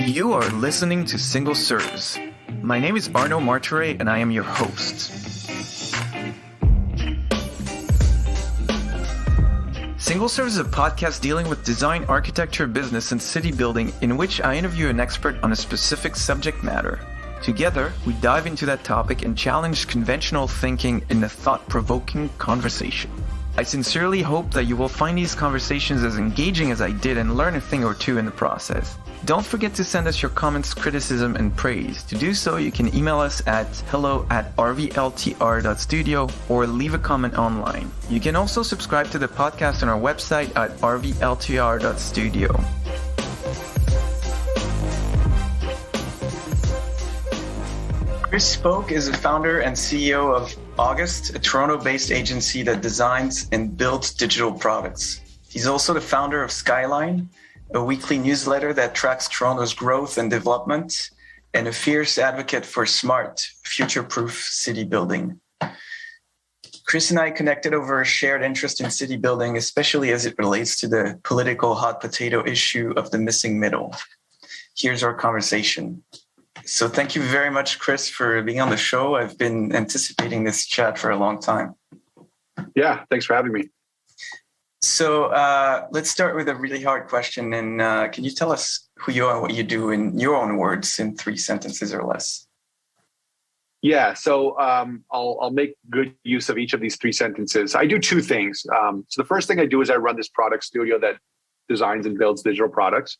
You are listening to Single Serves. My name is Arno Martire and I am your host. Single Serves is a podcast dealing with design, architecture, business, and city building in which I interview an expert on a specific subject matter. Together, we dive into that topic and challenge conventional thinking in a thought-provoking conversation. I sincerely hope that you will find these conversations as engaging as I did and learn a thing or two in the process. Don't forget to send us your comments, criticism, and praise. To do so, you can email us at hello@rvltr.studio or leave a comment online. You can also subscribe to the podcast on our website at rvltr.studio. Chris Spoke is the founder and CEO of August, a Toronto-based agency that designs and builds digital products. He's also the founder of Skyline, a weekly newsletter that tracks Toronto's growth and development, and a fierce advocate for smart, future-proof city building. Chris and I connected over a shared interest in city building, especially as it relates to the political hot potato issue of the missing middle. Here's our conversation. So thank you very much, Chris, for being on the show. I've been anticipating this chat for a long time. Yeah, thanks for having me. So let's start with a really hard question. And can you tell us who you are and what you do in your own words in 3 sentences or less? Yeah, so I'll make good use of each of these 3 sentences. I do 2 things. So the first thing I do is I run this product studio that designs and builds digital products.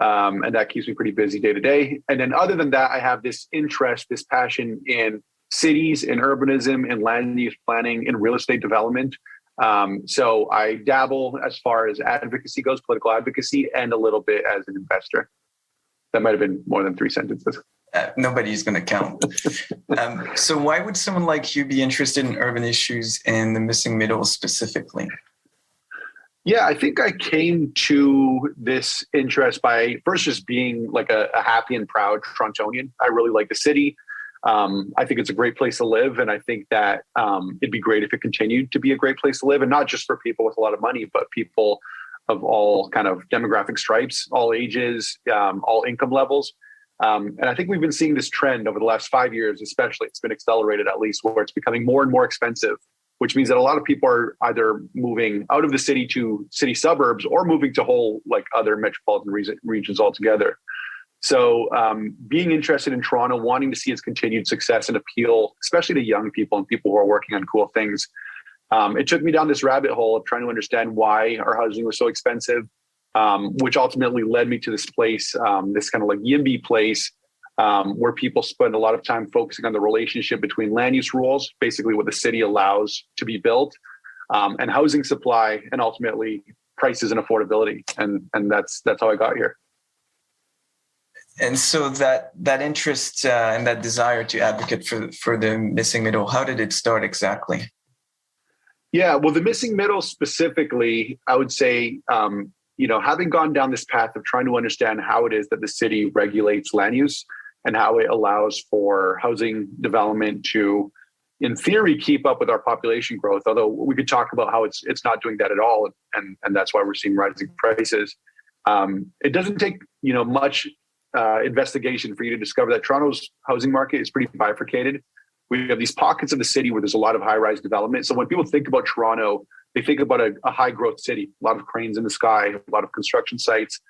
And that keeps me pretty busy day to day. And then other than that, I have this interest, this passion in cities, in urbanism, in land use planning, in real estate development. So I dabble as far as advocacy goes, political advocacy, and a little bit as an investor. That might have been more than 3 sentences. Nobody's going to count. So why would someone like you be interested in urban issues and the missing middle specifically? Yeah, I think I came to this interest by first just being like a happy and proud Torontonian. I really like the city. I think it's a great place to live. And I think that it'd be great if it continued to be a great place to live. And not just for people with a lot of money, but people of all kind of demographic stripes, all ages, all income levels. And I think we've been seeing this trend over the last 5 years, especially. It's been accelerated at least, where it's becoming more and more expensive, which means that a lot of people are either moving out of the city to city suburbs or moving to whole like other metropolitan regions altogether. So being interested in Toronto, wanting to see its continued success and appeal, especially to young people and people who are working on cool things, it took me down this rabbit hole of trying to understand why our housing was so expensive, which ultimately led me to this place, this kind of like YIMBY place, where people spend a lot of time focusing on the relationship between land use rules, basically what the city allows to be built, and housing supply, and ultimately prices and affordability. And that's how I got here. And so that interest and that desire to advocate for the missing middle, how did it start exactly? Yeah, well, the missing middle specifically, I would say, having gone down this path of trying to understand how it is that the city regulates land use and how it allows for housing development to, in theory, keep up with our population growth. Although we could talk about how it's not doing that at all, and that's why we're seeing rising prices. It doesn't take much investigation for you to discover that Toronto's housing market is pretty bifurcated. We have these pockets of the city where there's a lot of high-rise development. So when people think about Toronto, they think about a high-growth city, a lot of cranes in the sky, a lot of construction sites.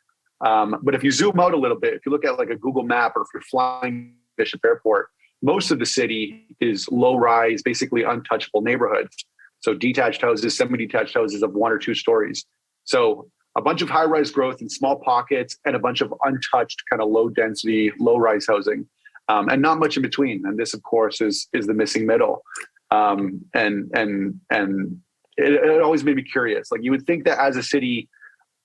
But if you zoom out a little bit, if you look at like a Google map, or if you're flying Bishop Airport, most of the city is low-rise, basically untouchable neighborhoods. So detached houses, semi-detached houses of 1 or 2 stories. So a bunch of high-rise growth in small pockets and a bunch of untouched kind of low-density, low-rise housing, and not much in between. And this, of course, is the missing middle. And it always made me curious. Like, you would think that as a city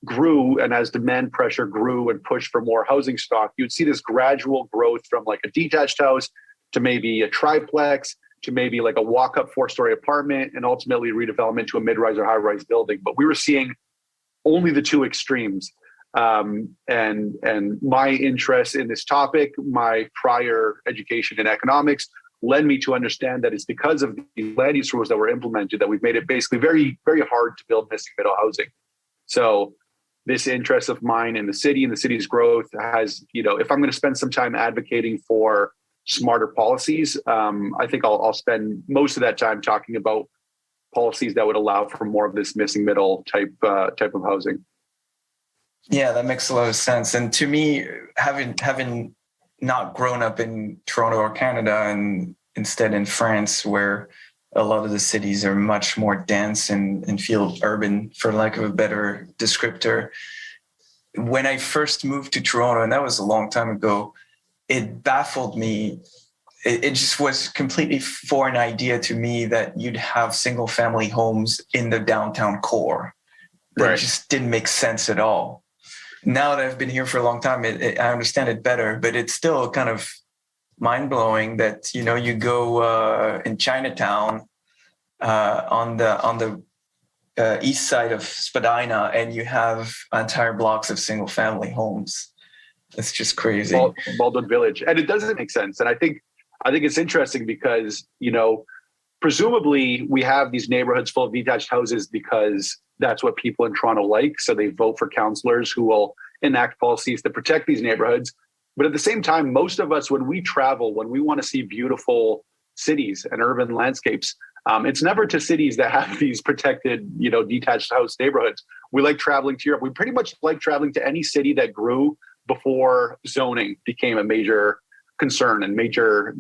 grew and as demand pressure grew and pushed for more housing stock, you'd see this gradual growth from like a detached house to maybe a triplex to maybe like a walk-up 4-story apartment, and ultimately redevelopment to a mid-rise or high-rise building. But we were seeing only the 2 extremes. And my interest in this topic, my prior education in economics, led me to understand that it's because of the land use rules that were implemented that we've made it basically very, very hard to build missing middle housing. So this interest of mine in the city and the city's growth has, if I'm going to spend some time advocating for smarter policies, I think I'll spend most of that time talking about policies that would allow for more of this missing middle type of housing. Yeah, that makes a lot of sense. And to me, having not grown up in Toronto or Canada and instead in France, where a lot of the cities are much more dense and feel urban, for lack of a better descriptor. When I first moved to Toronto, and that was a long time ago, it baffled me. It just was completely foreign idea to me that you'd have single family homes in the downtown core. That just didn't make sense at all. Now that I've been here for a long time, I understand it better, but it's still kind of mind-blowing that, you go in Chinatown on the east side of Spadina, and you have entire blocks of single-family homes. It's just crazy. Baldwin Village. And it doesn't make sense. And I think it's interesting because, presumably we have these neighborhoods full of detached houses because that's what people in Toronto like. So they vote for councillors who will enact policies to protect these neighborhoods. But at the same time, most of us, when we travel, when we want to see beautiful cities and urban landscapes, it's never to cities that have these protected, detached house neighborhoods. We like traveling to Europe. We pretty much like traveling to any city that grew before zoning became a major concern and major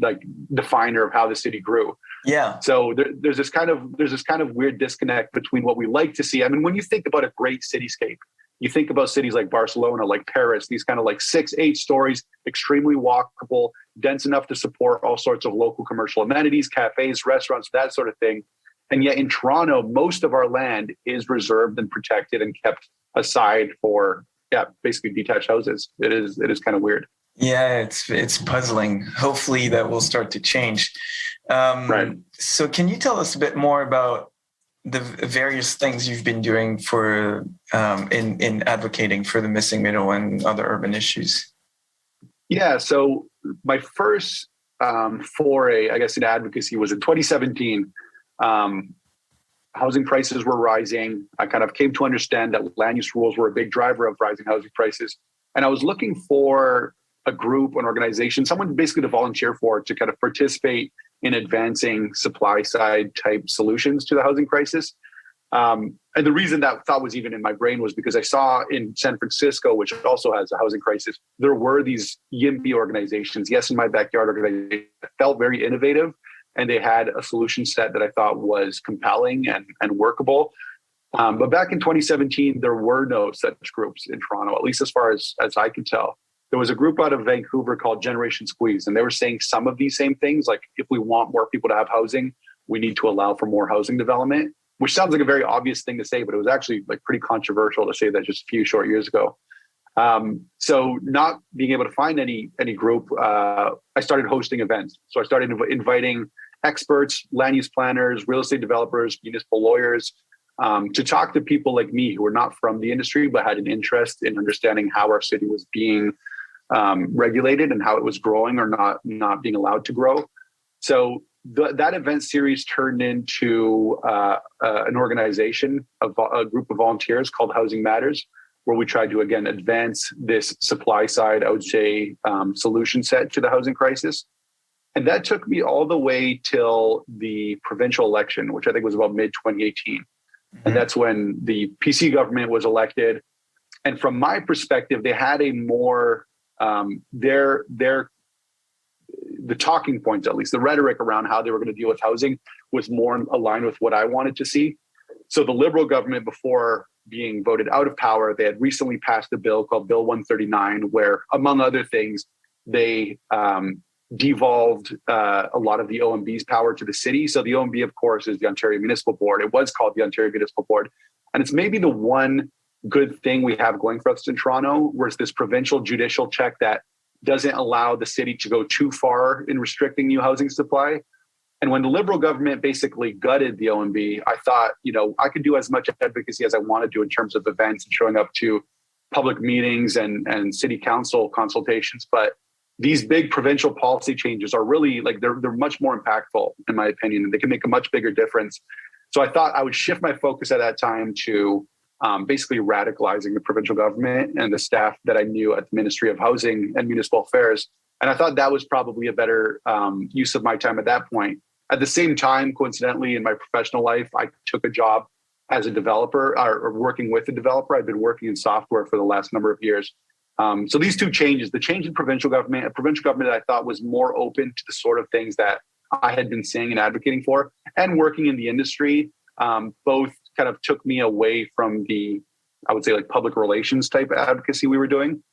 definer of how the city grew. Yeah. So there's this kind of weird disconnect between what we like to see. I mean, when you think about a great cityscape, you think about cities like Barcelona, like Paris, these kind of 6-8 stories, extremely walkable, dense enough to support all sorts of local commercial amenities, cafes, restaurants, that sort of thing. And yet in Toronto, most of our land is reserved and protected and kept aside for, basically detached houses. It is kind of weird. Yeah, it's puzzling. Hopefully that will start to change. Right. So can you tell us a bit more about the various things you've been doing for in advocating for the missing middle and other urban issues? Yeah, so my first foray, I guess, in advocacy was in 2017. Housing prices were rising. I kind of came to understand that land use rules were a big driver of rising housing prices. And I was looking for a group, an organization, someone basically to volunteer for, to kind of participate in advancing supply side type solutions to the housing crisis. And the reason that thought was even in my brain was because I saw in San Francisco, which also has a housing crisis, there were these YIMBY organizations, Yes in My Backyard organizations, that felt very innovative. And they had a solution set that I thought was compelling and workable. But back in 2017, there were no such groups in Toronto, at least as far as I could tell. There was a group out of Vancouver called Generation Squeeze, and they were saying some of these same things, like if we want more people to have housing, we need to allow for more housing development, which sounds like a very obvious thing to say, but it was actually pretty controversial to say that just a few short years ago. So not being able to find any group, I started hosting events. So I started inviting experts, land use planners, real estate developers, municipal lawyers, to talk to people like me who were not from the industry, but had an interest in understanding how our city was being regulated and how it was growing or not being allowed to grow. So that event series turned into an organization, a group of volunteers called Housing Matters, where we tried to, again, advance this supply side, I would say, solution set to the housing crisis. And that took me all the way till the provincial election, which I think was about mid-2018. Mm-hmm. And that's when the PC government was elected. And from my perspective, they had a more, the talking points, at least the rhetoric around how they were going to deal with housing was more aligned with what I wanted to see. So the Liberal government, before being voted out of power, they had recently passed a bill called Bill 139, where, among other things, they devolved a lot of the OMB's power to the city. So the OMB, of course, is the Ontario Municipal Board. It was called the Ontario Municipal Board. And it's maybe the one good thing we have going for us in Toronto, where it's this provincial judicial check that doesn't allow the city to go too far in restricting new housing supply. And when the Liberal government basically gutted the OMB, I thought, I could do as much advocacy as I want to do in terms of events and showing up to public meetings and city council consultations. But these big provincial policy changes are really they're much more impactful, in my opinion, and they can make a much bigger difference. So I thought I would shift my focus at that time to basically radicalizing the provincial government and the staff that I knew at the Ministry of Housing and Municipal Affairs. And I thought that was probably a better use of my time at that point. At the same time, coincidentally, in my professional life, I took a job as a developer or working with a developer. I've been working in software for the last number of years. So these two changes, the change in provincial government, a provincial government that I thought was more open to the sort of things that I had been saying and advocating for, and working in the industry, both kind of took me away from the, I would say, like public relations type of advocacy we were doing.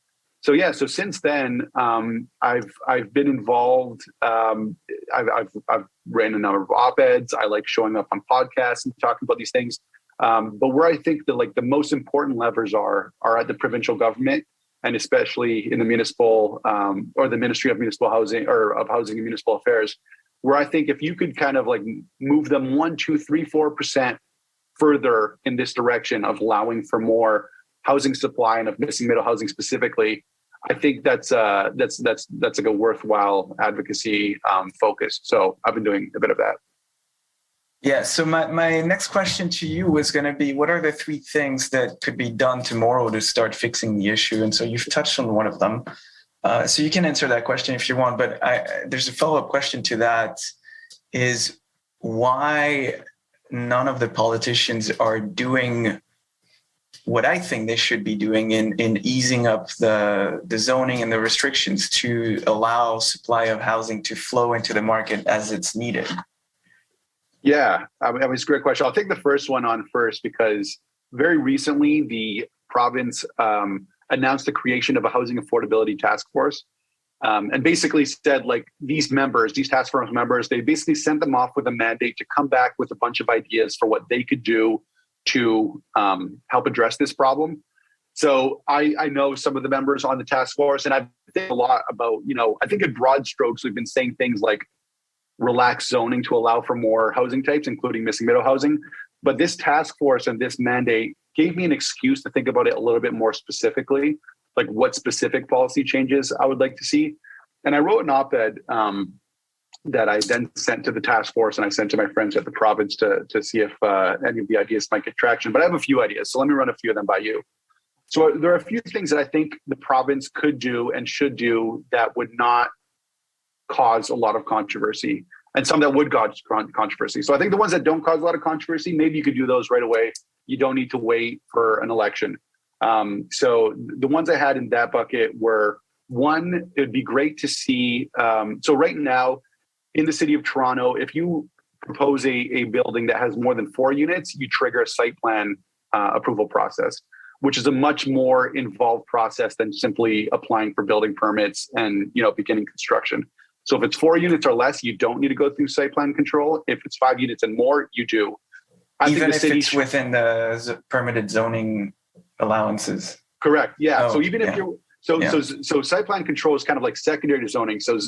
So yeah, so since then, I've been involved. I've ran a number of op-eds. I like showing up on podcasts and talking about these things. But where I think the most important levers are at the provincial government, and especially in the municipal or the Ministry of Municipal Housing or of Housing and Municipal Affairs, where I think if you could kind of like move them 1, 2, 3, 4% further in this direction of allowing for more housing supply and of missing middle housing specifically, I think that's like a worthwhile advocacy focus. So I've been doing a bit of that. Yeah. So my next question to you was going to be, what are the 3 things that could be done tomorrow to start fixing the issue? And so you've touched on one of them. So you can answer that question if you want, but there's a follow-up question to that is why none of the politicians are doing what I think they should be doing in easing up the zoning and the restrictions to allow supply of housing to flow into the market as it's needed. Yeah, I mean, it's a great question. I'll take the first one on first because very recently the province announced the creation of a housing affordability task force and basically said like these task force members, they basically sent them off with a mandate to come back with a bunch of ideas for what they could do to help address this problem. So I know some of the members on the task force, and I think a lot about, I think in broad strokes, we've been saying things like relax zoning to allow for more housing types, including missing middle housing. But this task force and this mandate gave me an excuse to think about it a little bit more specifically, like what specific policy changes I would like to see. And I wrote an op-ed that I then sent to the task force and I sent to my friends at the province to see if any of the ideas might get traction. But I have a few ideas, so let me run a few of them by you. So there are a few things that I think the province could do and should do that would not cause a lot of controversy, and some that would cause controversy. So I think the ones that don't cause a lot of controversy, maybe you could do those right away. You don't need to wait for an election. So the ones I had in that bucket were, one, it'd be great to see. So right now in the city of Toronto, if you propose a building that has more than 4 units, you trigger a site plan approval process, which is a much more involved process than simply applying for building permits and beginning construction. So if it's 4 units or less, you don't need to go through site plan control. If it's 5 units and more, you do. Even if it's within the permitted zoning allowances. Correct. Yeah. So even if you're so site plan control is kind of like secondary to zoning. So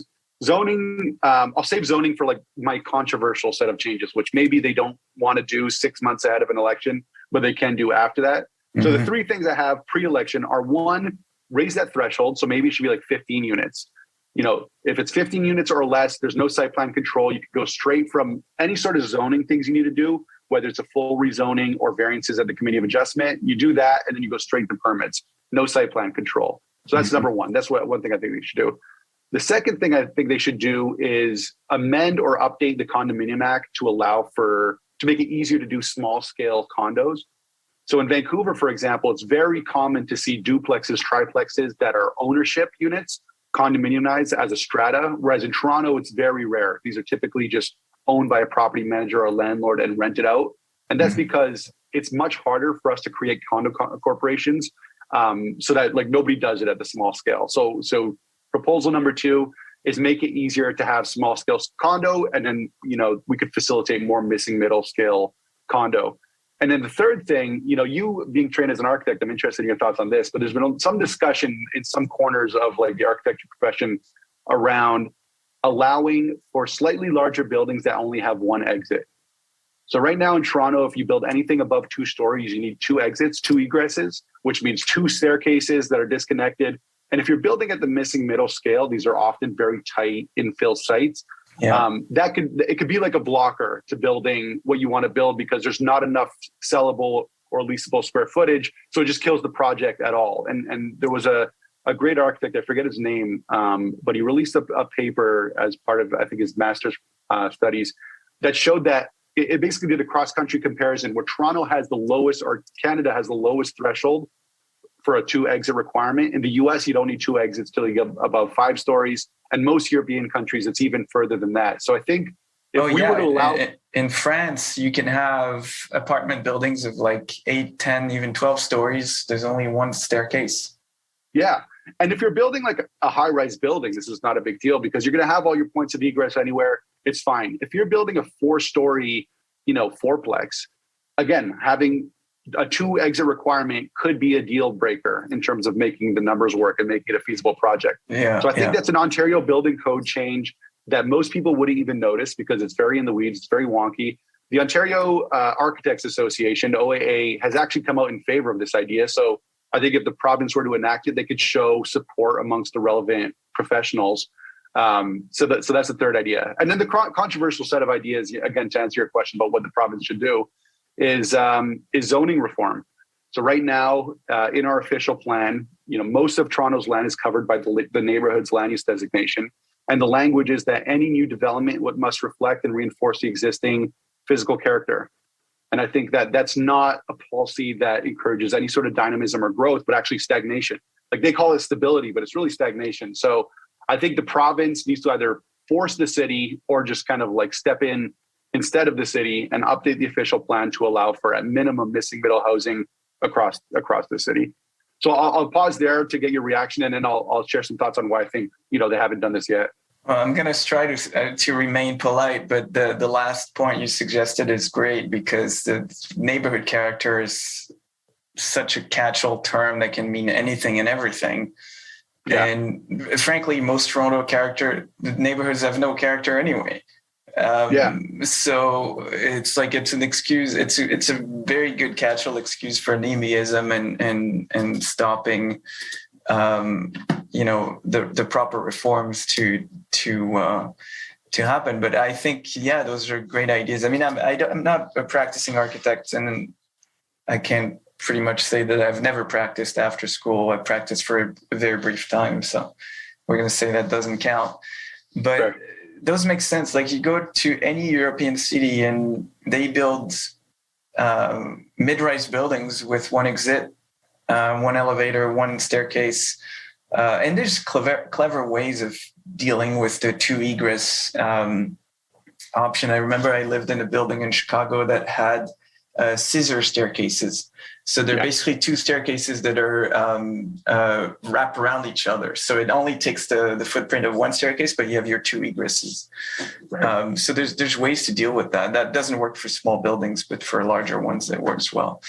zoning, I'll save zoning for like my controversial set of changes, which maybe they don't want to do 6 months ahead of an election, but they can do after that. So the 3 things I have pre-election are, 1, raise that threshold. So maybe it should be like 15 units. If it's 15 units or less, there's no site plan control. You can go straight from any sort of zoning things you need to do, whether it's a full rezoning or variances at the Committee of Adjustment. You do that, and then you go straight to permits. No site plan control. So that's number 1. That's one thing I think they should do. The second thing I think they should do is amend or update the Condominium Act to make it easier to do small scale condos. So in Vancouver, for example, it's very common to see duplexes, triplexes that are ownership units condominiumized as a strata, whereas in Toronto, it's very rare. These are typically just owned by a property manager or a landlord and rented out. And that's because it's much harder for us to create condo corporations so that like nobody does it at the small scale. So proposal number 2 is make it easier to have small scale condo, and then we could facilitate more missing middle scale condo. And then the third thing, you being trained as an architect, I'm interested in your thoughts on this, but there's been some discussion in some corners of like the architecture profession around allowing for slightly larger buildings that only have 1 exit. So right now in Toronto, if you build anything above 2 stories, you need 2 exits, 2 egresses, which means 2 staircases that are disconnected. And if you're building at the missing middle scale, these are often very tight infill sites. Yeah. It could be like a blocker to building what you want to build because there's not enough sellable or leasable square footage. So it just kills the project at all. And there was a great architect, I forget his name, but he released a paper as part of, I think, his master's studies that showed that it basically did a cross-country comparison where Toronto has the lowest, or Canada has the lowest threshold for a 2-exit requirement. In the US, you don't need 2 exits till you get above 5 stories. And most European countries, it's even further than that. So I think if we were to allow... In France, you can have apartment buildings of like 8, 10, even 12 stories. There's only one staircase. Yeah. And if you're building like a high-rise building, this is not a big deal because you're going to have all your points of egress anywhere. It's fine. If you're building a 4-story, fourplex, again, having a 2-exit requirement could be a deal breaker in terms of making the numbers work and making it a feasible project. Yeah. So I think that's an Ontario building code change that most people wouldn't even notice because it's very in the weeds. It's very wonky. The Ontario Architects Association, OAA, has actually come out in favor of this idea. So I think if the province were to enact it, they could show support amongst the relevant professionals. So that's the third idea. And then the controversial set of ideas, again, to answer your question about what the province should do, is zoning reform. So right now, in our official plan, most of Toronto's land is covered by the neighborhood's land use designation. And the language is that any new development must reflect and reinforce the existing physical character. And I think that that's not a policy that encourages any sort of dynamism or growth, but actually stagnation. Like they call it stability, but it's really stagnation. So I think the province needs to either force the city or just kind of like step in instead of the city and update the official plan to allow for at minimum missing middle housing across the city. So I'll pause there to get your reaction, and then I'll share some thoughts on why I think they haven't done this yet. Well, I'm going to try to remain polite, but the last point you suggested is great because the neighborhood character is such a catch-all term that can mean anything and everything. Yeah. And frankly, most Toronto neighborhoods have no character anyway. So it's like it's an excuse. It's a very good catch-all excuse for NIMBYism and stopping the proper reforms to happen. But I think those are great ideas. I mean, I'm not a practicing architect, and I can't pretty much say that I've never practiced after school. I practiced for a very brief time, so we're going to say that doesn't count. But sure. Those make sense. Like you go to any European city and they build mid-rise buildings with one exit, one elevator, one staircase. And there's clever ways of dealing with the 2 egress option. I remember I lived in a building in Chicago that had scissor staircases. So they're basically 2 staircases that are wrapped around each other. So it only takes the footprint of one staircase, but you have your 2 egresses. Right. So there's ways to deal with that. That doesn't work for small buildings, but for larger ones, it works well.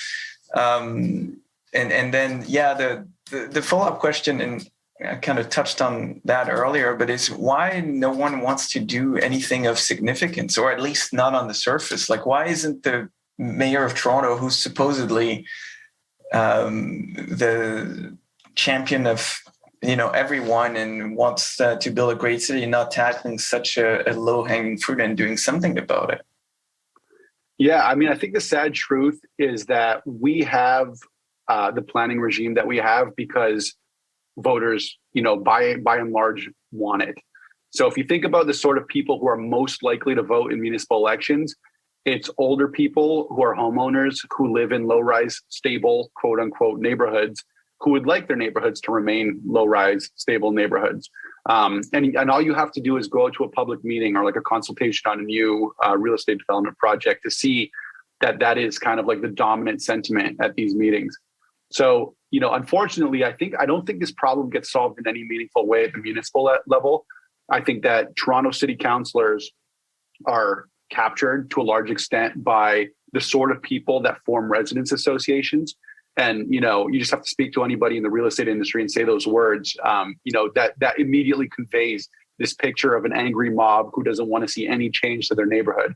And then, the follow-up question, and I kind of touched on that earlier, but is why no one wants to do anything of significance, or at least not on the surface? Like, why isn't the mayor of Toronto, who's supposedly the champion of everyone and wants to build a great city, not tackling such a low-hanging fruit and doing something about it? Yeah, I mean, I think the sad truth is that we have the planning regime that we have because voters, by and large, want it. So if you think about the sort of people who are most likely to vote in municipal elections, it's older people who are homeowners who live in low-rise, stable, quote-unquote, neighborhoods who would like their neighborhoods to remain low-rise, stable neighborhoods. And all you have to do is go to a public meeting or like a consultation on a new real estate development project to see that is kind of like the dominant sentiment at these meetings. So, unfortunately, I don't think this problem gets solved in any meaningful way at the municipal level. I think that Toronto city councillors are captured to a large extent by the sort of people that form residents associations. And, you just have to speak to anybody in the real estate industry and say those words, that immediately conveys this picture of an angry mob who doesn't want to see any change to their neighborhood.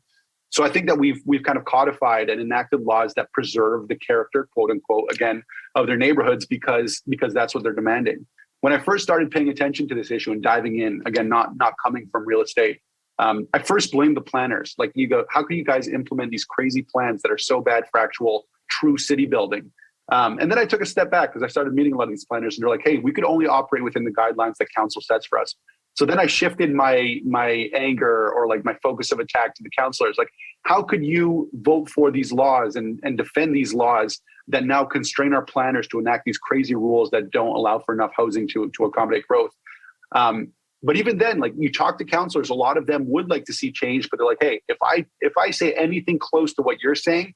So I think that we've kind of codified and enacted laws that preserve the character, quote unquote, again, of their neighborhoods because that's what they're demanding. When I first started paying attention to this issue and diving in, again, not coming from real estate, I first blamed the planners. Like, you go, how can you guys implement these crazy plans that are so bad for actual true city building. And then I took a step back because I started meeting a lot of these planners, and they're like, hey, we could only operate within the guidelines that council sets for us. So then I shifted my anger, or like my focus of attack, to the councilors. Like, how could you vote for these laws and defend these laws that now constrain our planners to enact these crazy rules that don't allow for enough housing to accommodate growth? But even then, like, you talk to councilors, a lot of them would like to see change, but they're like, hey, if I say anything close to what you're saying,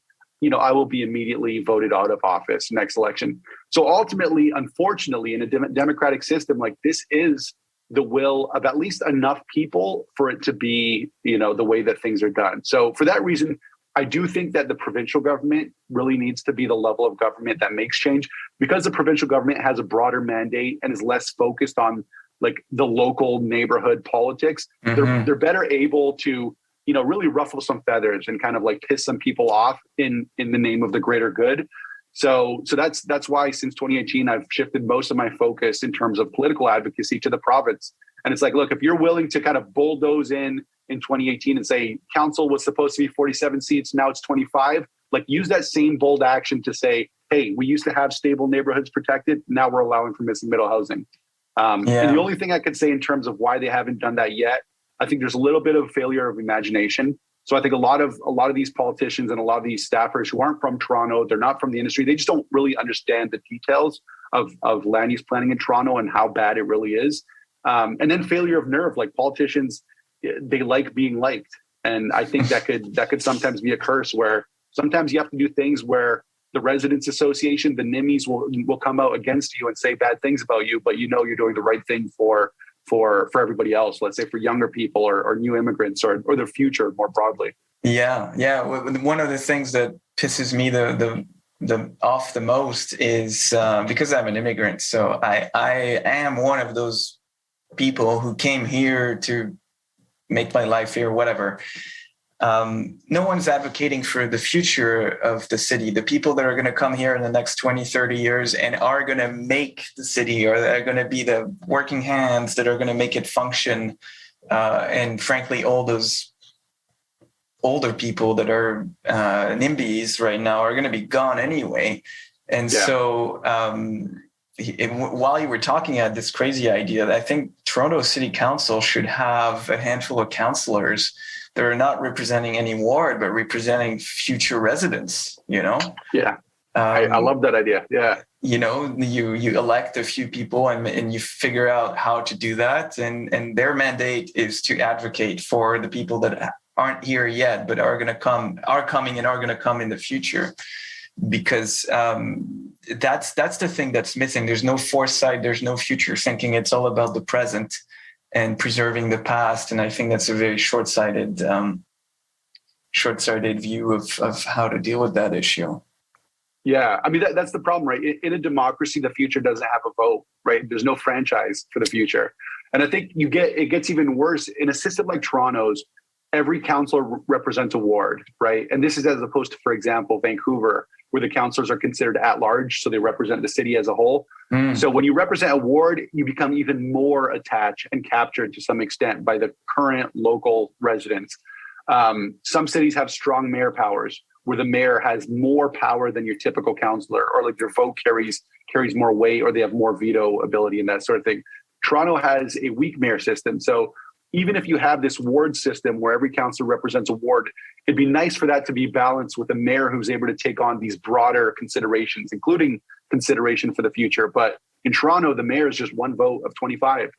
I will be immediately voted out of office next election. So ultimately, unfortunately, in a democratic system, like, this is the will of at least enough people for it to be, the way that things are done. So for that reason, I do think that the provincial government really needs to be the level of government that makes change, because the provincial government has a broader mandate and is less focused on like the local neighborhood politics. Mm-hmm. They're better able to, really ruffle some feathers and kind of like piss some people off in the name of the greater good. So that's why since 2018, I've shifted most of my focus in terms of political advocacy to the province. And it's like, look, if you're willing to kind of bulldoze in 2018 and say council was supposed to be 47 seats, now it's 25, like, use that same bold action to say, hey, we used to have stable neighborhoods protected. Now we're allowing for missing middle housing. And the only thing I could say in terms of why they haven't done that yet, I think there's a little bit of failure of imagination. So I think a lot of these politicians and a lot of these staffers who aren't from Toronto, they're not from the industry, they just don't really understand the details of land use planning in Toronto and how bad it really is. And then failure of nerve, like, politicians, they like being liked. And I think that could sometimes be a curse, where sometimes you have to do things where the residents association, the NIMBYs will come out against you and say bad things about you, but you're doing the right thing for everybody else, let's say for younger people or new immigrants or the future more broadly. Yeah. One of the things that pisses me the off the most is because I'm an immigrant. So I am one of those people who came here to make my life here, whatever. No one's advocating for the future of the city. The people that are going to come here in the next 20, 30 years and are going to make the city, or that are going to be the working hands that are going to make it function. And frankly, all those older people that are NIMBYs right now are going to be gone anyway. And so while you were talking, I had this crazy idea that I think Toronto City Council should have a handful of councillors that are not representing any ward, but representing future residents, Yeah. I love that idea. Yeah. You elect a few people and you figure out how to do that. And their mandate is to advocate for the people that aren't here yet, but are coming in the future. Because that's the thing that's missing. There's no foresight. There's no future thinking. It's all about the present and preserving the past. And I think that's a very short-sighted view of how to deal with that issue. Yeah, I mean, that's the problem, right? In a democracy, the future doesn't have a vote, right? There's no franchise for the future. And I think it gets even worse in a system like Toronto's. Every councillor represents a ward, right? And this is as opposed to, for example, Vancouver, where the councillors are considered at large, so they represent the city as a whole. So when you represent a ward, you become even more attached and captured to some extent by the current local residents. Some cities have strong mayor powers, where the mayor has more power than your typical councillor, or like their vote carries more weight, or they have more veto ability and that sort of thing. Toronto has a weak mayor system. So even if you have this ward system where every councillor represents a ward, it'd be nice for that to be balanced with a mayor who's able to take on these broader considerations, including consideration for the future. But in Toronto, the mayor is just one vote of 25.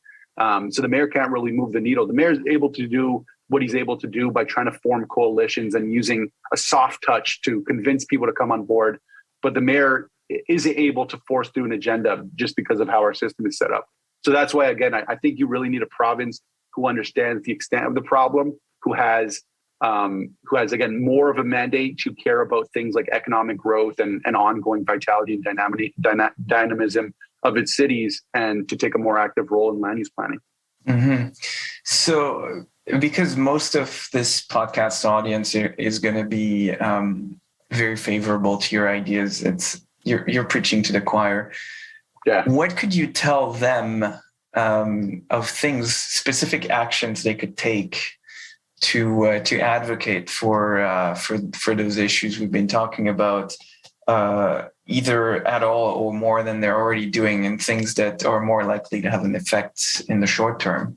So the mayor can't really move the needle. The mayor is able to do what he's able to do by trying to form coalitions and using a soft touch to convince people to come on board. But the mayor isn't able to force through an agenda just because of how our system is set up. So that's why, again, I think you really need a province who understands the extent of the problem, who has again more of a mandate to care about things like economic growth and ongoing vitality and dynamism of its cities, and to take a more active role in land use planning. Mm-hmm. So, because most of this podcast audience is going to be very favorable to your ideas, you're preaching to the choir. Yeah. What could you tell them of things, specific actions they could take to advocate for those issues we've been talking about, either at all or more than they're already doing, and things that are more likely to have an effect in the short term?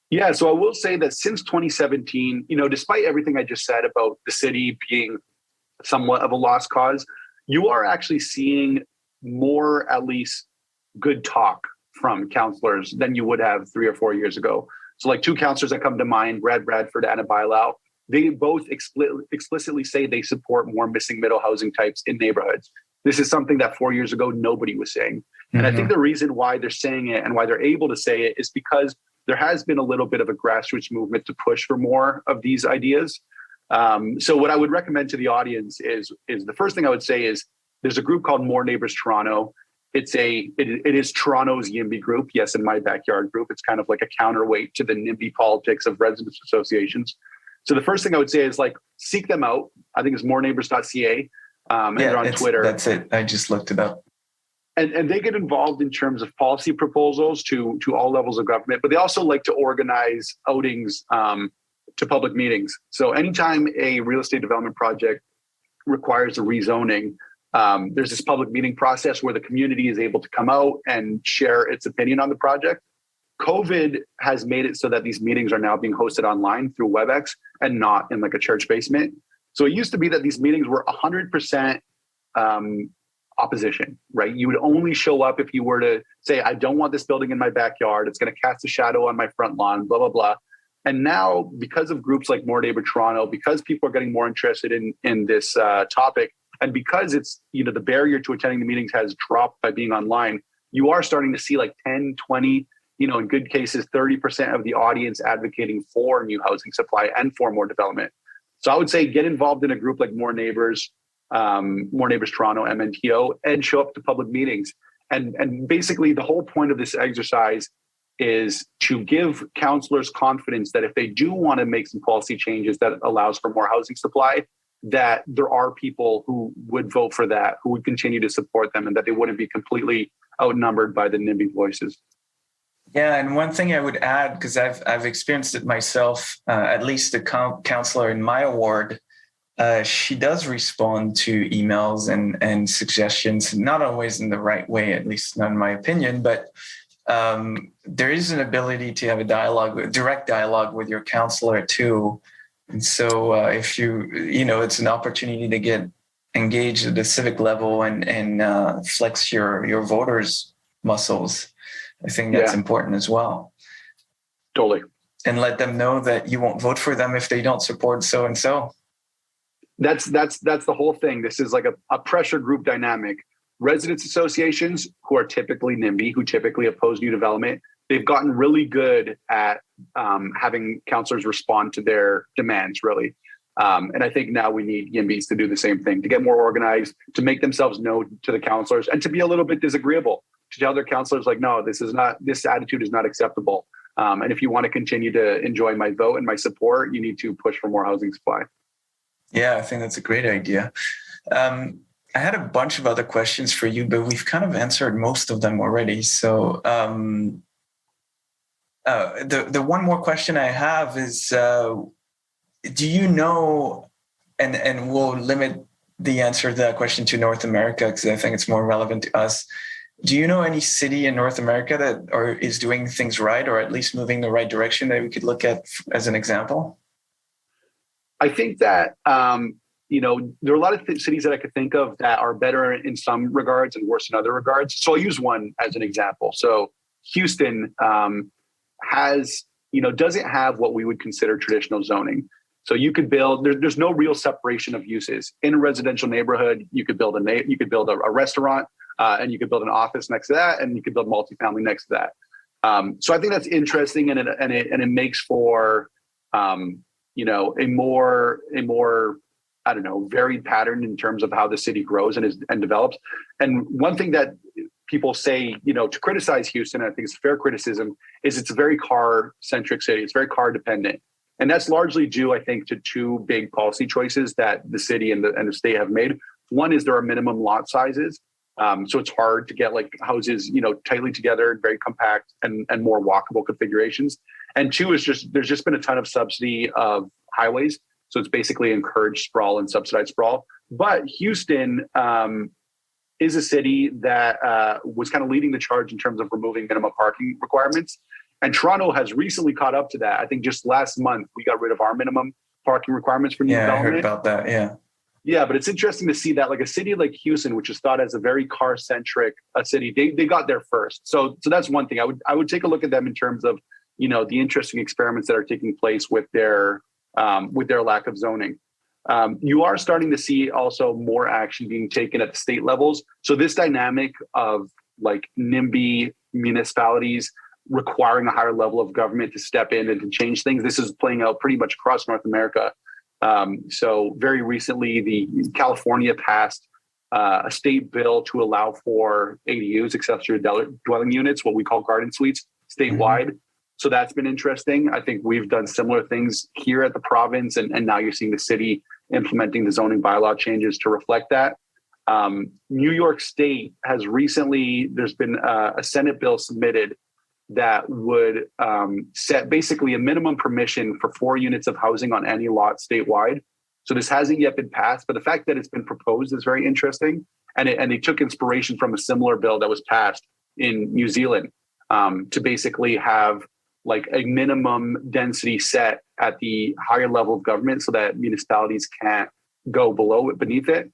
Yeah, so I will say that since 2017, despite everything I just said about the city being somewhat of a lost cause, you are actually seeing more, at least, good talk from councillors than you would have 3 or 4 years ago. So like two councillors that come to mind, Brad Bradford, Anna Bilau, they both explicitly say they support more missing middle housing types in neighborhoods. This is something that 4 years ago, nobody was saying. And I think the reason why they're saying it and why they're able to say it is because there has been a little bit of a grassroots movement to push for more of these ideas. So what I would recommend to the audience is the first thing I would say is there's a group called More Neighbors Toronto. It is Toronto's YIMBY group. Yes, in my backyard group. It's kind of like a counterweight to the NIMBY politics of residents associations. So the first thing I would say is seek them out. I think it's moreneighbors.ca. And they're on Twitter. That's it. I just looked it up. And they get involved in terms of policy proposals to all levels of government, but they also like to organize outings to public meetings. So anytime a real estate development project requires a rezoning, there's this public meeting process where the community is able to come out and share its opinion on the project. COVID has made it so that these meetings are now being hosted online through WebEx and not in like a church basement. So it used to be that these meetings were 100% opposition, right? You would only show up if you were to say, I don't want this building in my backyard. It's going to cast a shadow on my front lawn, blah, blah, blah. And now, because of groups like More Neighbor Toronto, because people are getting more interested in this topic, and because it's, the barrier to attending the meetings has dropped by being online, you are starting to see like 10, 20, in good cases, 30% of the audience advocating for new housing supply and for more development. So I would say get involved in a group like More Neighbors Toronto, MNTO, and show up to public meetings. And basically the whole point of this exercise is to give councillors confidence that if they do want to make some policy changes that allows for more housing supply, that there are people who would vote for that, who would continue to support them, and that they wouldn't be completely outnumbered by the NIMBY voices. Yeah, and one thing I would add, because I've experienced it myself, at least the councillor in my ward, she does respond to emails and suggestions, not always in the right way, at least not in my opinion, but there is an ability to have a direct dialogue with your councillor too. And so if it's an opportunity to get engaged at the civic level and flex your voters' muscles. I think that's important as well. Totally. And let them know that you won't vote for them if they don't support so-and-so. That's the whole thing. This is like a pressure group dynamic. Residents associations, who are typically NIMBY, who typically oppose new development, they've gotten really good at having councillors respond to their demands, really. And I think now we need YIMBYs to do the same thing, to get more organized, to make themselves known to the councillors, and to be a little bit disagreeable, to tell their councillors, like, no, this attitude is not acceptable. And if you want to continue to enjoy my vote and my support, you need to push for more housing supply. Yeah, I think that's a great idea. I had a bunch of other questions for you, but we've kind of answered most of them already. So the one more question I have is, do you know, and we'll limit the answer to that question to North America, because I think it's more relevant to us. Do you know any city in North America that is doing things right, or at least moving the right direction, that we could look at as an example? I think that, there are a lot of cities that I could think of that are better in some regards and worse in other regards. So I'll use one as an example. So Houston doesn't have what we would consider traditional zoning. So you could build, there's no real separation of uses. In a residential neighborhood, you could build a restaurant, and you could build an office next to that, and you could build multifamily next to that. So I think that's interesting, and it makes for a more I don't know, varied pattern in terms of how the city grows and develops. And one thing that people say, to criticize Houston, and I think it's fair criticism, is it's a very car-centric city. It's very car-dependent. And that's largely due, I think, to two big policy choices that the city and the state have made. One is there are minimum lot sizes. So it's hard to get like houses, tightly together, very compact and more walkable configurations. And two is there's just been a ton of subsidy of highways. So it's basically encouraged sprawl and subsidized sprawl. But Houston is a city that was kind of leading the charge in terms of removing minimum parking requirements. And Toronto has recently caught up to that. I think just last month, we got rid of our minimum parking requirements for new development. I heard about that, yeah. Yeah, but it's interesting to see that like a city like Houston, which is thought as a very car-centric city, they got there first. So that's one thing. I would take a look at them in terms of, the interesting experiments that are taking place with their lack of zoning. You are starting to see also more action being taken at the state levels. So this dynamic of like NIMBY municipalities requiring a higher level of government to step in and to change things, this is playing out pretty much across North America. So very recently, California passed a state bill to allow for ADUs, accessory dwelling units, what we call garden suites, statewide. Mm-hmm. So that's been interesting. I think we've done similar things here at the province, and now you're seeing the city implementing the zoning bylaw changes to reflect that. New York State has recently, there's been a Senate bill submitted that would set basically a minimum permission for 4 units of housing on any lot statewide. So this hasn't yet been passed, but the fact that it's been proposed is very interesting. And they took inspiration from a similar bill that was passed in New Zealand to basically have like a minimum density set at the higher level of government so that municipalities can't go below it, beneath it.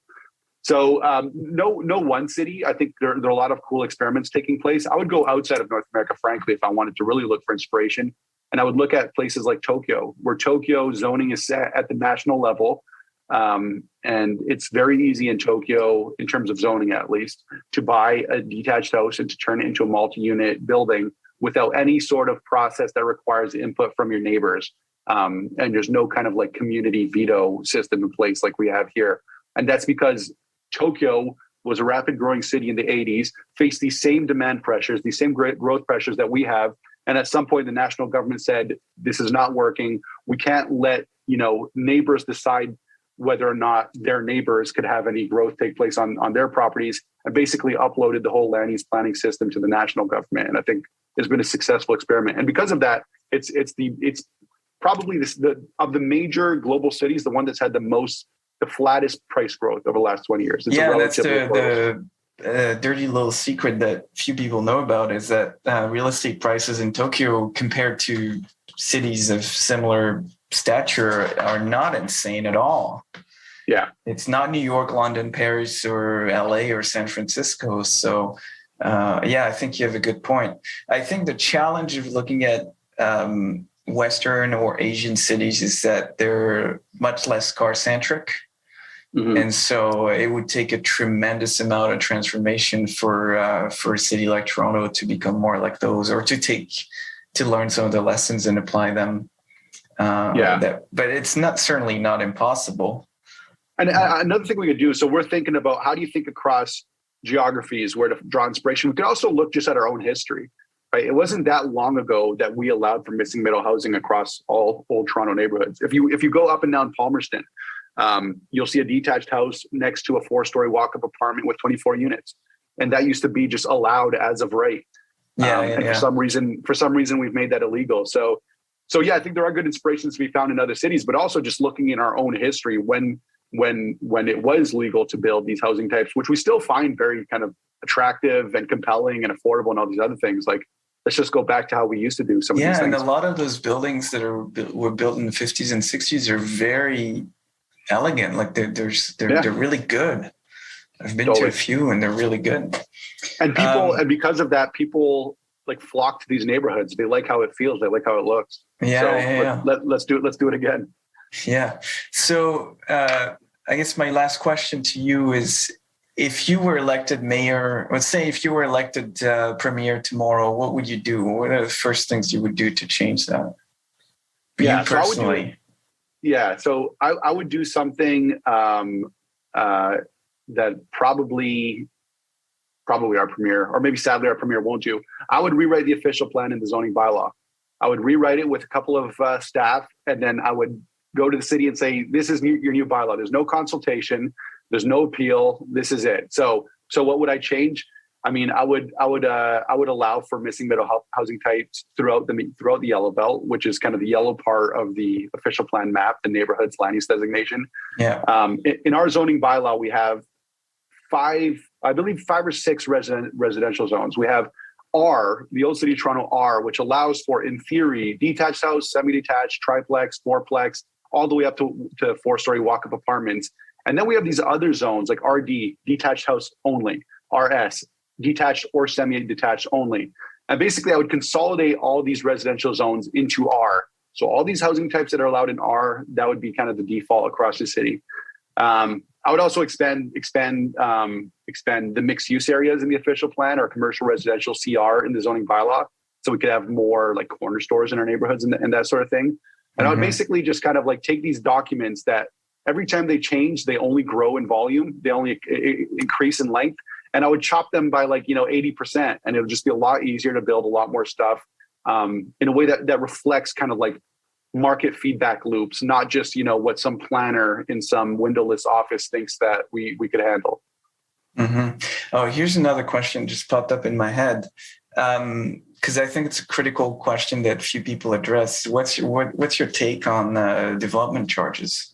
So no one city. I think there are a lot of cool experiments taking place. I would go outside of North America, frankly, if I wanted to really look for inspiration. And I would look at places like Tokyo, where Tokyo zoning is set at the national level. And it's very easy in Tokyo, in terms of zoning at least, to buy a detached house and to turn it into a multi-unit building without any sort of process that requires input from your neighbors. And there's no kind of like community veto system in place like we have here. And that's because Tokyo was a rapid growing city in the 80s, faced these same demand pressures, these same great growth pressures that we have. And at some point, the national government said, this is not working. We can't let, neighbors decide whether or not their neighbors could have any growth take place on their properties, and basically uploaded the whole land use planning system to the national government. And I think it's been a successful experiment. And because of that, it's probably of the major global cities, the one that's had the flattest price growth over the last 20 years. That's the dirty little secret that few people know about, is that real estate prices in Tokyo compared to cities of similar stature are not insane at all. Yeah. It's not New York, London, Paris, or LA, or San Francisco. So I think you have a good point. I think the challenge of looking at Western or Asian cities is that they're much less car-centric. Mm-hmm. And so it would take a tremendous amount of transformation for a city like Toronto to become more like those, or to learn some of the lessons and apply them. But it's certainly not impossible. And another thing we could do, so we're thinking about how do you think across geographies where to draw inspiration. We could also look just at our own history. Right? It wasn't that long ago that we allowed for missing middle housing across all old Toronto neighborhoods. If you go up and down Palmerston, you'll see a detached house next to a 4-story walk-up apartment with 24 units, and that used to be just allowed as of right. For some reason, we've made that illegal. So I think there are good inspirations to be found in other cities, but also just looking in our own history when it was legal to build these housing types, which we still find very kind of attractive and compelling and affordable and all these other things. Like, let's just go back to how we used to do some of these things. And a lot of those buildings that were built in the 50s and 60s are very elegant. Like they're really good. I've been to a few and they're really good. And and because of that, people like flock to these neighborhoods. They like how it feels. They like how it looks. Let's do it. Let's do it again. Yeah. So I guess my last question to you is, if you were elected mayor, let's say if you were elected premier tomorrow, what would you do? What are the first things you would do to change that? You personally. So I would do something that probably our premier, or maybe sadly our premier won't do. I would rewrite the official plan in the zoning bylaw. I would rewrite it with a couple of staff, and then I would go to the city and say, this is your new bylaw. There's no consultation. There's no appeal. This is it. So what would I change? I mean, I would allow for missing middle housing types throughout the yellow belt, which is kind of the yellow part of the official plan map, the neighborhood's land use designation. Yeah. In our zoning bylaw, we have five or six residential zones. We have R, the Old City of Toronto R, which allows for, in theory, detached house, semi-detached, triplex, fourplex, all the way up to 4-story walk-up apartments. And then we have these other zones like RD, detached house only, RS, detached or semi-detached only. And basically, I would consolidate all these residential zones into R. So all these housing types that are allowed in R, that would be kind of the default across the city. I would also expand the mixed use areas in the official plan or commercial residential CR in the zoning bylaw. So we could have more like corner stores in our neighborhoods and that sort of thing. And I would basically just kind of like take these documents that every time they change, they only grow in volume. They only increase in length. And I would chop them by 80%. And it'll just be a lot easier to build a lot more stuff in a way that reflects kind of like market feedback loops, not just, what some planner in some windowless office thinks that we could handle. Mm-hmm. Oh, here's another question just popped up in my head. Because I think it's a critical question that few people address. What's your take on development charges?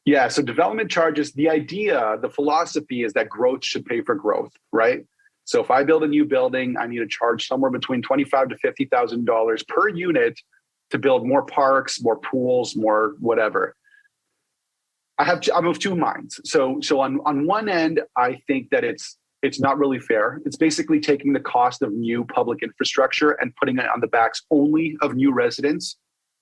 Yeah, so development charges, the philosophy is that growth should pay for growth, right? So if I build a new building, I need to charge somewhere between $25,000 to $50,000 per unit to build more parks, more pools, more whatever. I'm of two minds. So on one end, I think that it's not really fair. It's basically taking the cost of new public infrastructure and putting it on the backs only of new residents.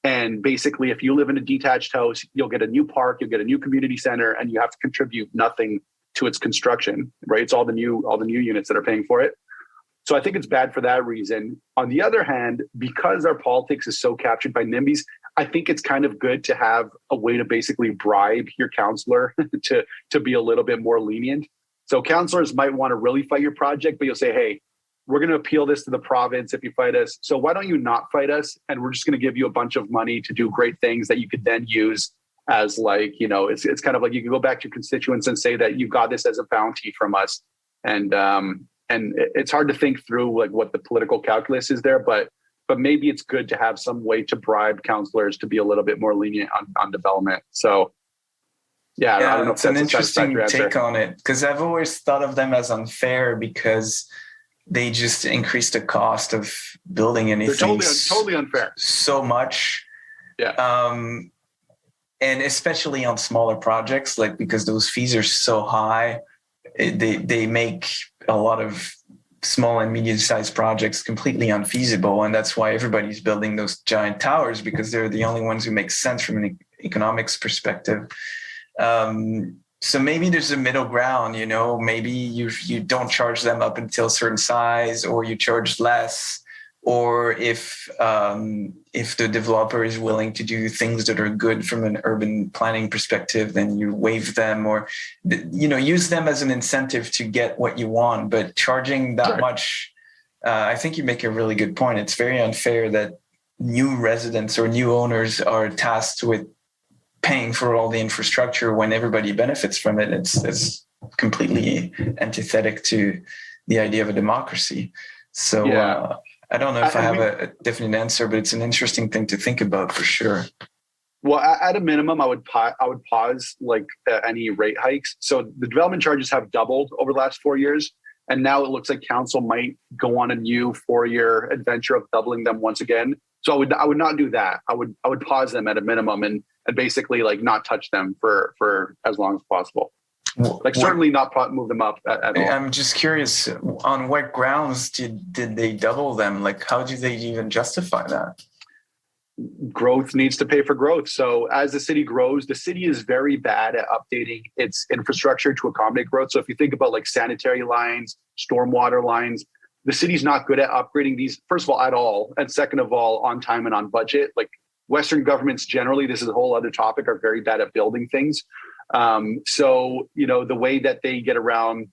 And basically, if you live in a detached house, you'll get a new park, you'll get a new community center, and you have to contribute nothing to its construction, right? It's all the new units that are paying for it. So I think it's bad for that reason. On the other hand, because our politics is so captured by NIMBYs, I think it's kind of good to have a way to basically bribe your counselor to be a little bit more lenient. So counselors might want to really fight your project, but you'll say, hey, we're going to appeal this to the province if you fight us. So why don't you not fight us? And we're just going to give you a bunch of money to do great things that you could then use as it's kind of like you can go back to your constituents and say that you got this as a bounty from us. And it's hard to think through like what the political calculus is there, but maybe it's good to have some way to bribe counselors to be a little bit more lenient on development. So yeah, I don't know if it's an interesting take on it, because I've always thought of them as unfair because they just increase the cost of building anything. They're totally unfair. So much. Yeah. And especially on smaller projects, because those fees are so high, they make a lot of small and medium-sized projects completely unfeasible. And that's why everybody's building those giant towers, because they're the only ones who make sense from an economics perspective. So maybe there's a middle ground, maybe you don't charge them up until a certain size, or you charge less. Or if the developer is willing to do things that are good from an urban planning perspective, then you waive them, or use them as an incentive to get what you want. But charging that much, I think you make a really good point. It's very unfair that new residents or new owners are tasked with paying for all the infrastructure when everybody benefits from it. It's completely antithetic to the idea of a democracy. So. Yeah. I don't know if I have a definite answer, but it's an interesting thing to think about for sure. Well, at a minimum, I would pause any rate hikes. So the development charges have doubled over the last 4 years, and now it looks like council might go on a new 4-year adventure of doubling them once again. So I would not do that. I would pause them at a minimum and basically not touch them for as long as possible. Certainly not move them up at all. I'm just curious, on what grounds did they double them? How do they even justify that? Growth needs to pay for growth. So as the city grows, the city is very bad at updating its infrastructure to accommodate growth. So if you think about sanitary lines, stormwater lines, the city's not good at upgrading these, first of all, at all. And second of all, on time and on budget. Western governments generally, this is a whole other topic, are very bad at building things. So, the way that they get around,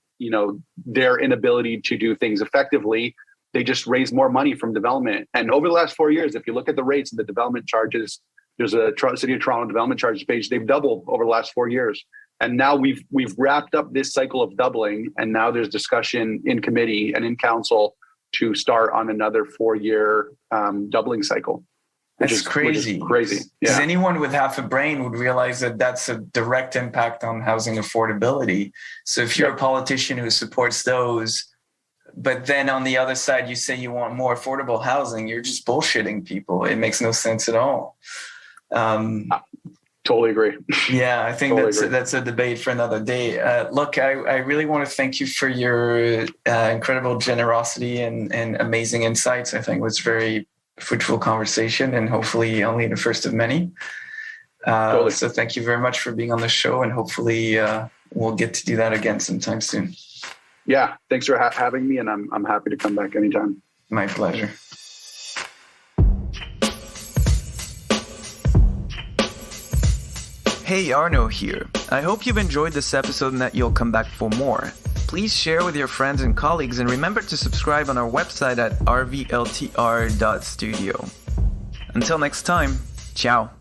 their inability to do things effectively, they just raise more money from development. And over the last 4 years, if you look at the rates and the development charges, there's a City of Toronto development charges page, they've doubled over the last 4 years. And now we've wrapped up this cycle of doubling, and now there's discussion in committee and in council to start on another 4-year doubling cycle. That's crazy. Which is crazy. Because Yeah. anyone with half a brain would realize that that's a direct impact on housing affordability. So if you're a politician who supports those, but then on the other side, you say you want more affordable housing, you're just bullshitting people. It makes no sense at all. Totally agree. Yeah, I think Totally that's a debate for another day. Look, I really want to thank you for your incredible generosity and amazing insights. I think it was very fruitful conversation, and hopefully only the first of many. Totally. So thank you very much for being on the show, and hopefully we'll get to do that again sometime soon. Yeah, thanks for having me, and I'm happy to come back anytime. My pleasure. Hey, Arno here. I hope you've enjoyed this episode and that you'll come back for more. Please share with your friends and colleagues, and remember to subscribe on our website at rvltr.studio. Until next time, ciao.